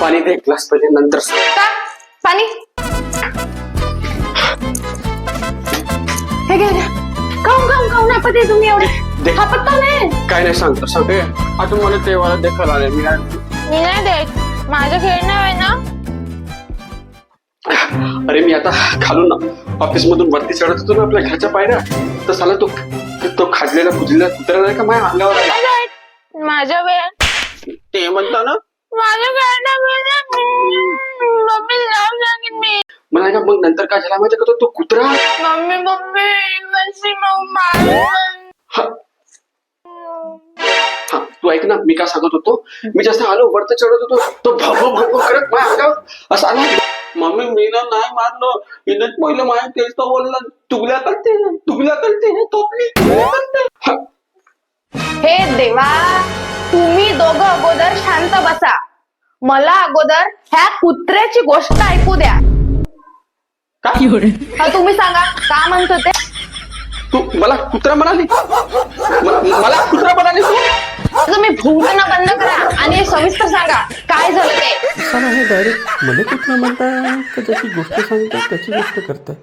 पाणी दे एक ग्लास पहिले नंतर का पाणी हे घ्या खाऊन नाही पते तुम्ही एवढे दे. हा पत्ता नाही काय नाही सांगतो सांगते आता मला तेव्हा देखायला आले मी मी नाही देत माझं खेळणं आहे ना. अरे मी आता खालून ना ऑफिस मधून वरती चढत होतो ना आपल्या घरच्या पायऱ्या तर साला तो खाजलेला बुजलेला कुत्रा नाही का माझ्या अंगावर आला. नाही देत. माझं वेळ ते म्हणता ना माझं खेळणं मम्मी नाव सांगेन मी. मला का मग नंतर काय झाला माहिती का तो कुत्रा मम्मी वशी हा हा तू ऐक ना मी काय सांगत होतो मी जसं आलो वरती चढत होतो तो भव करत माझ्या अंगावर असं आला. मम्मी मी ना नाही मारलो इथं पहिलं माझ्या तेच तो बोलला तुगल्या करते तोपली हा. हे देवा तुम्ही दोघं अगोदर शांत बसा. मला अगोदर ह्या कुत्र्याची गोष्ट ऐकू द्या. हा, तुम्ही सांगा का म्हणत होते. तू मला कुत्रा म्हणाली मला कुत्रा म्हणाली तू तुम्ही भुंकणं बंद करा आणि सविस्तर सांगा काय झालं ते. हे डायरेक्ट मला कुठलं म्हणता का ज्याची गोष्ट सांगतात त्याची गोष्ट करतात.